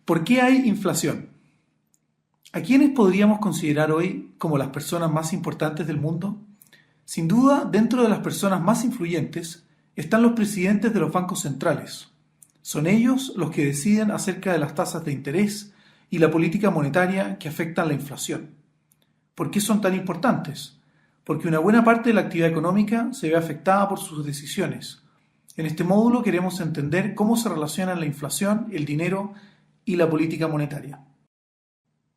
¿Por qué hay inflación? ¿A quiénes podríamos considerar hoy como las personas más importantes del mundo? Sin duda, dentro de las personas más influyentes están los presidentes de los bancos centrales. Son ellos los que deciden acerca de las tasas de interés y la política monetaria que afectan la inflación. ¿Por qué son tan importantes? Porque una buena parte de la actividad económica se ve afectada por sus decisiones. En este módulo queremos entender cómo se relacionan la inflación, el dinero y la política monetaria.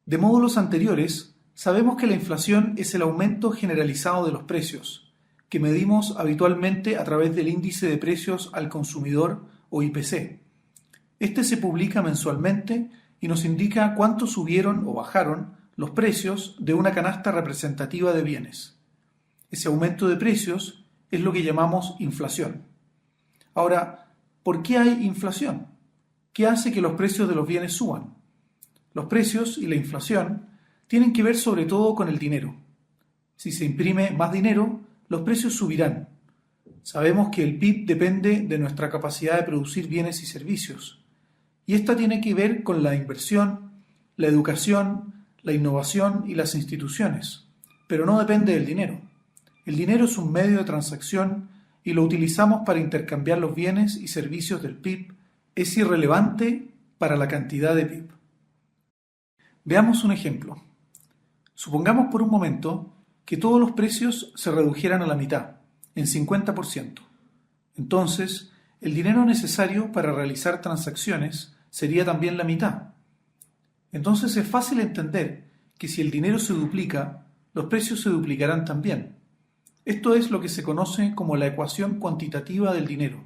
De módulos anteriores, sabemos que la inflación es el aumento generalizado de los precios, que medimos habitualmente a través del índice de precios al consumidor o IPC. Este se publica mensualmente y nos indica cuánto subieron o bajaron los precios de una canasta representativa de bienes. Ese aumento de precios es lo que llamamos inflación. Ahora, ¿por qué hay inflación? ¿Qué hace que los precios de los bienes suban? Los precios y la inflación tienen que ver sobre todo con el dinero. Si se imprime más dinero, los precios subirán. Sabemos que el PIB depende de nuestra capacidad de producir bienes y servicios. Y esta tiene que ver con la inversión, la educación, la innovación y las instituciones. Pero no depende del dinero. El dinero es un medio de transacción y lo utilizamos para intercambiar los bienes y servicios del PIB. Es irrelevante para la cantidad de PIB. Veamos un ejemplo. Supongamos por un momento que todos los precios se redujeran a la mitad, en 50%. Entonces, el dinero necesario para realizar transacciones sería también la mitad. Entonces es fácil entender que si el dinero se duplica, los precios se duplicarán también. Esto es lo que se conoce como la ecuación cuantitativa del dinero.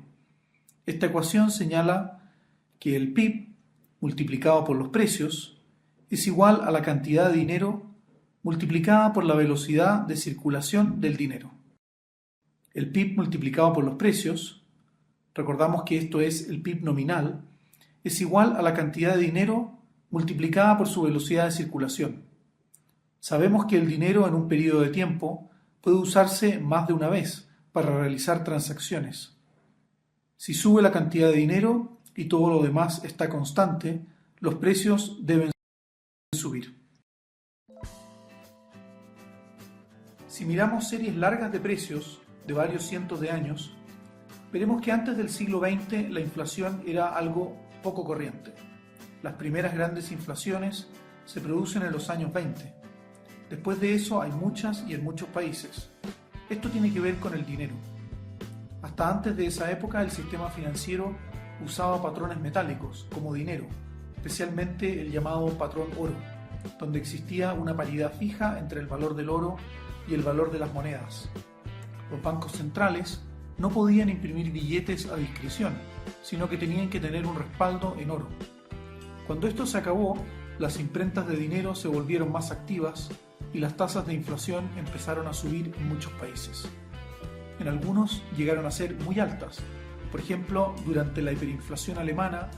Esta ecuación señala que el PIB multiplicado por los precios es igual a la cantidad de dinero multiplicada por la velocidad de circulación del dinero. El PIB multiplicado por los precios, recordamos que esto es el PIB nominal, es igual a la cantidad de dinero multiplicada por su velocidad de circulación. Sabemos que el dinero en un periodo de tiempo puede usarse más de una vez para realizar transacciones. Si sube la cantidad de dinero y todo lo demás está constante, los precios deben subir. Si miramos series largas de precios de varios cientos de años, veremos que antes del siglo XX la inflación era algo poco corriente. Las primeras grandes inflaciones se producen en los años 20. Después de eso hay muchas y en muchos países. Esto tiene que ver con el dinero. Hasta antes de esa época el sistema financiero usaba patrones metálicos como dinero, especialmente el llamado patrón oro, donde existía una paridad fija entre el valor del oro y el valor de las monedas. Los bancos centrales no podían imprimir billetes a discreción, sino que tenían que tener un respaldo en oro. Cuando esto se acabó, las imprentas de dinero se volvieron más activas y las tasas de inflación empezaron a subir en muchos países. En algunos llegaron a ser muy altas, por ejemplo, durante la hiperinflación alemana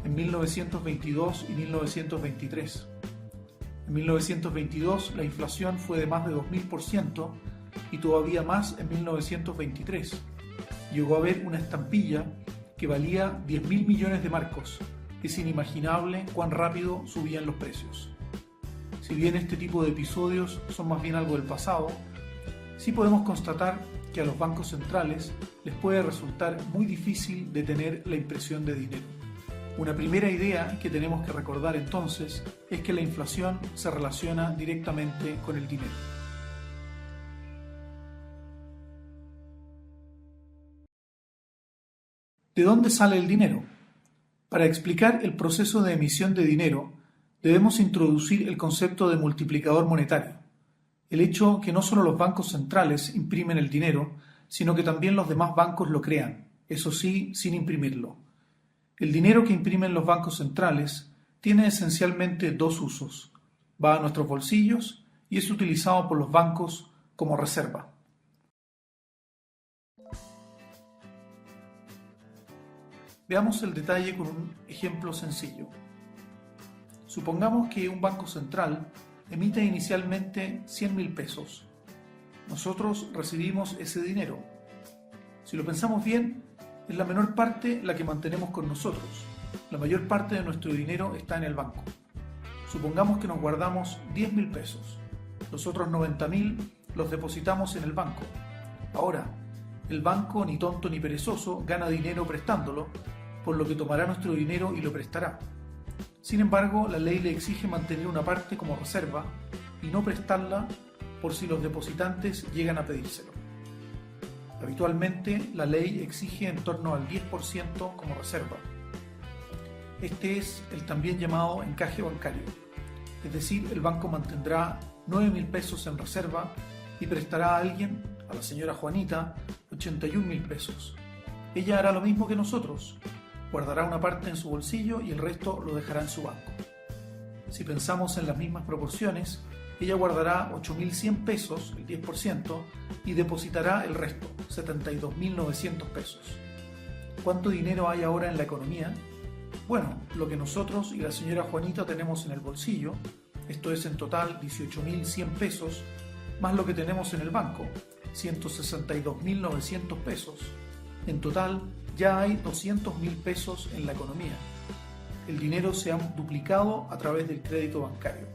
en 1922 y 1923. En 1922 la inflación fue de más de 2000% y todavía más en 1923. Llegó a haber una estampilla que valía 10.000 millones de marcos. Es inimaginable cuán rápido subían los precios. Si bien este tipo de episodios son más bien algo del pasado, sí podemos constatar que a los bancos centrales les puede resultar muy difícil detener la impresión de dinero. Una primera idea que tenemos que recordar entonces es que la inflación se relaciona directamente con el dinero. ¿De dónde sale el dinero? Para explicar el proceso de emisión de dinero, debemos introducir el concepto de multiplicador monetario. El hecho que no solo los bancos centrales imprimen el dinero, sino que también los demás bancos lo crean, eso sí, sin imprimirlo. El dinero que imprimen los bancos centrales tiene esencialmente dos usos. Va a nuestros bolsillos y es utilizado por los bancos como reserva. Veamos el detalle con un ejemplo sencillo. Supongamos que un banco central emite inicialmente 100.000 pesos. Nosotros recibimos ese dinero. Si lo pensamos bien, es la menor parte la que mantenemos con nosotros. La mayor parte de nuestro dinero está en el banco. Supongamos que nos guardamos 10.000 pesos. Los otros 90.000 los depositamos en el banco. Ahora, el banco, ni tonto ni perezoso, gana dinero prestándolo, por lo que tomará nuestro dinero y lo prestará. Sin embargo, la ley le exige mantener una parte como reserva y no prestarla por si los depositantes llegan a pedírselo. Habitualmente, la ley exige en torno al 10% como reserva. Este es el también llamado encaje bancario, es decir, el banco mantendrá 9.000 pesos en reserva y prestará a alguien, a la señora Juanita, 81.000 pesos. Ella hará lo mismo que nosotros, guardará una parte en su bolsillo y el resto lo dejará en su banco. Si pensamos en las mismas proporciones, ella guardará 8.100 pesos, el 10%, y depositará el resto, 72.900 pesos. ¿Cuánto dinero hay ahora en la economía? Bueno, lo que nosotros y la señora Juanita tenemos en el bolsillo, esto es en total 18.100 pesos, más lo que tenemos en el banco, 162.900 pesos. En total, ya hay 200.000 pesos en la economía. El dinero se ha duplicado a través del crédito bancario.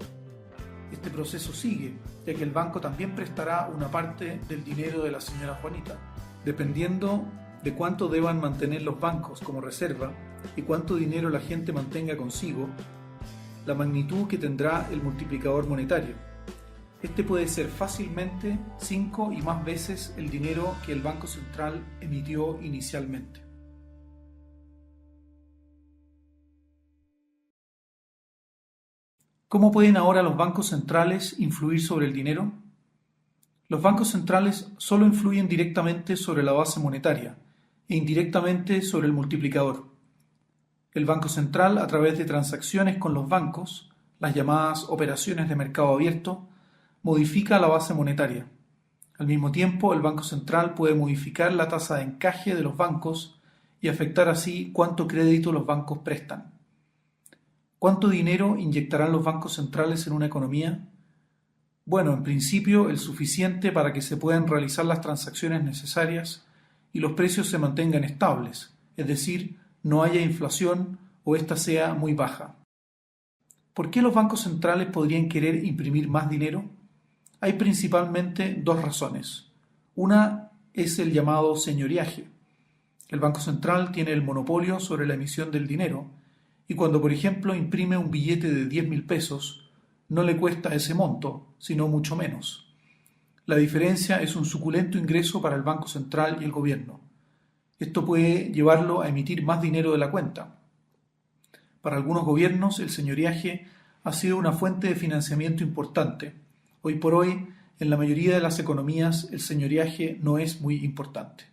Este proceso sigue, ya que el banco también prestará una parte del dinero de la señora Juanita. Dependiendo de cuánto deban mantener los bancos como reserva y cuánto dinero la gente mantenga consigo, la magnitud que tendrá el multiplicador monetario. Este puede ser fácilmente 5 y más veces el dinero que el Banco Central emitió inicialmente. ¿Cómo pueden ahora los bancos centrales influir sobre el dinero? Los bancos centrales solo influyen directamente sobre la base monetaria e indirectamente sobre el multiplicador. El Banco Central, a través de transacciones con los bancos, las llamadas operaciones de mercado abierto, modifica la base monetaria. Al mismo tiempo, el Banco Central puede modificar la tasa de encaje de los bancos y afectar así cuánto crédito los bancos prestan. ¿Cuánto dinero inyectarán los bancos centrales en una economía? Bueno, en principio el suficiente para que se puedan realizar las transacciones necesarias y los precios se mantengan estables, es decir, no haya inflación o ésta sea muy baja. ¿Por qué los bancos centrales podrían querer imprimir más dinero? Hay principalmente dos razones. Una es el llamado señoriaje. El Banco Central tiene el monopolio sobre la emisión del dinero y cuando, por ejemplo, imprime un billete de 10.000 pesos, no le cuesta ese monto, sino mucho menos. La diferencia es un suculento ingreso para el Banco Central y el gobierno. Esto puede llevarlo a emitir más dinero de la cuenta. Para algunos gobiernos, el señoriaje ha sido una fuente de financiamiento importante. Hoy por hoy, en la mayoría de las economías, el señoriaje no es muy importante.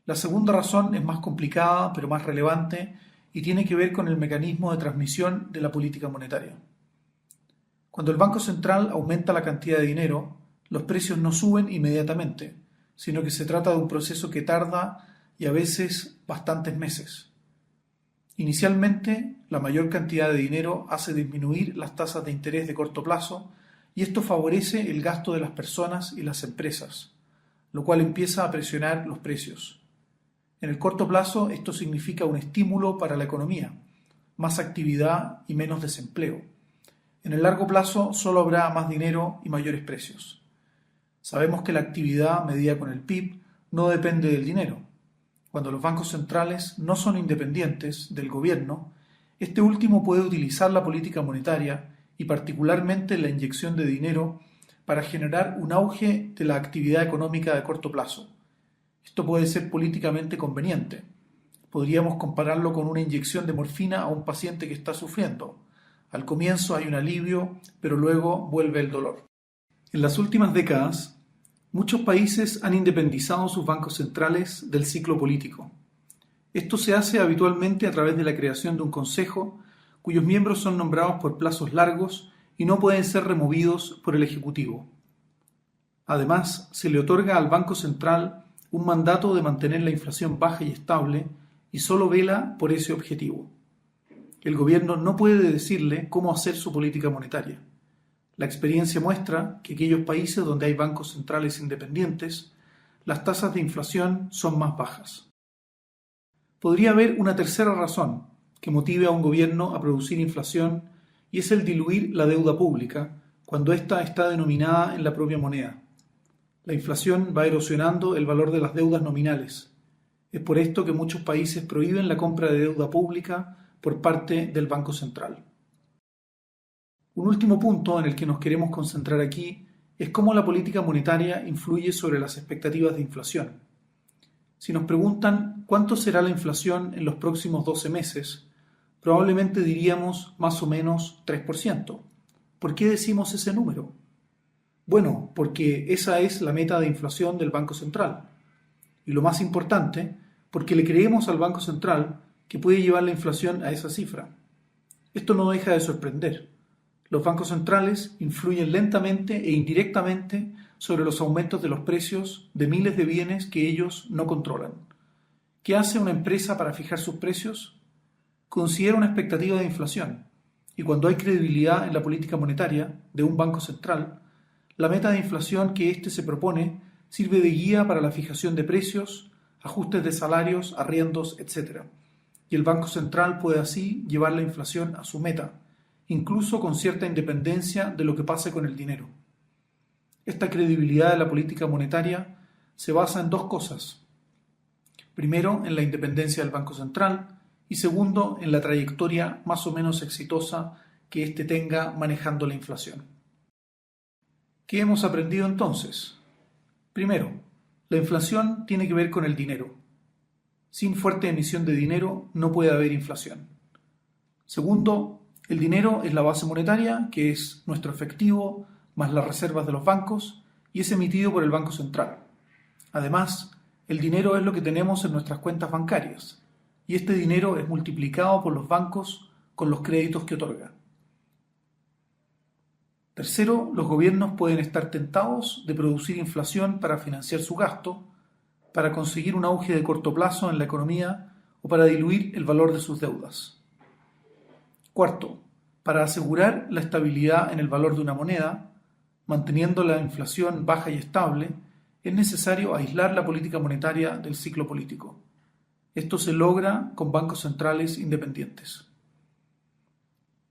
La segunda razón es más complicada, pero más relevante, y tiene que ver con el mecanismo de transmisión de la política monetaria. Cuando el Banco Central aumenta la cantidad de dinero, los precios no suben inmediatamente, sino que se trata de un proceso que tarda y a veces bastantes meses. Inicialmente, la mayor cantidad de dinero hace disminuir las tasas de interés de corto plazo y esto favorece el gasto de las personas y las empresas, lo cual empieza a presionar los precios. En el corto plazo, esto significa un estímulo para la economía, más actividad y menos desempleo. En el largo plazo, solo habrá más dinero y mayores precios. Sabemos que la actividad medida con el PIB no depende del dinero. Cuando los bancos centrales no son independientes del gobierno, este último puede utilizar la política monetaria y particularmente la inyección de dinero para generar un auge de la actividad económica de corto plazo. Esto puede ser políticamente conveniente. Podríamos compararlo con una inyección de morfina a un paciente que está sufriendo. Al comienzo hay un alivio, pero luego vuelve el dolor. En las últimas décadas, muchos países han independizado sus bancos centrales del ciclo político. Esto se hace habitualmente a través de la creación de un consejo, cuyos miembros son nombrados por plazos largos y no pueden ser removidos por el Ejecutivo. Además, se le otorga al Banco Central un mandato de mantener la inflación baja y estable y solo vela por ese objetivo. El gobierno no puede decirle cómo hacer su política monetaria. La experiencia muestra que aquellos países donde hay bancos centrales independientes, las tasas de inflación son más bajas. Podría haber una tercera razón, que motive a un gobierno a producir inflación y es el diluir la deuda pública cuando ésta está denominada en la propia moneda. La inflación va erosionando el valor de las deudas nominales. Es por esto que muchos países prohíben la compra de deuda pública por parte del Banco Central. Un último punto en el que nos queremos concentrar aquí es cómo la política monetaria influye sobre las expectativas de inflación. Si nos preguntan cuánto será la inflación en los próximos 12 meses, probablemente diríamos más o menos 3%. ¿Por qué decimos ese número? Bueno, porque esa es la meta de inflación del Banco Central. Y lo más importante, porque le creemos al Banco Central que puede llevar la inflación a esa cifra. Esto no deja de sorprender. Los bancos centrales influyen lentamente e indirectamente sobre los aumentos de los precios de miles de bienes que ellos no controlan. ¿Qué hace una empresa para fijar sus precios? Considera una expectativa de inflación, y cuando hay credibilidad en la política monetaria de un banco central, la meta de inflación que éste se propone sirve de guía para la fijación de precios, ajustes de salarios, arriendos, etc. Y el Banco Central puede así llevar la inflación a su meta, incluso con cierta independencia de lo que pase con el dinero. Esta credibilidad de la política monetaria se basa en dos cosas. Primero, en la independencia del Banco Central y segundo, en la trayectoria más o menos exitosa que éste tenga manejando la inflación. ¿Qué hemos aprendido entonces? Primero, la inflación tiene que ver con el dinero. Sin fuerte emisión de dinero no puede haber inflación. Segundo, el dinero es la base monetaria, que es nuestro efectivo más las reservas de los bancos, y es emitido por el Banco Central. Además, el dinero es lo que tenemos en nuestras cuentas bancarias, y este dinero es multiplicado por los bancos con los créditos que otorgan. Tercero, los gobiernos pueden estar tentados de producir inflación para financiar su gasto, para conseguir un auge de corto plazo en la economía o para diluir el valor de sus deudas. Cuarto, para asegurar la estabilidad en el valor de una moneda, manteniendo la inflación baja y estable, es necesario aislar la política monetaria del ciclo político. Esto se logra con bancos centrales independientes.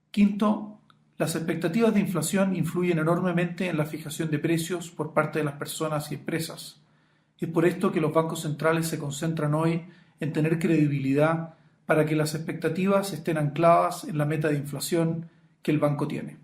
Quinto, las expectativas de inflación influyen enormemente en la fijación de precios por parte de las personas y empresas. Es por esto que los bancos centrales se concentran hoy en tener credibilidad para que las expectativas estén ancladas en la meta de inflación que el banco tiene.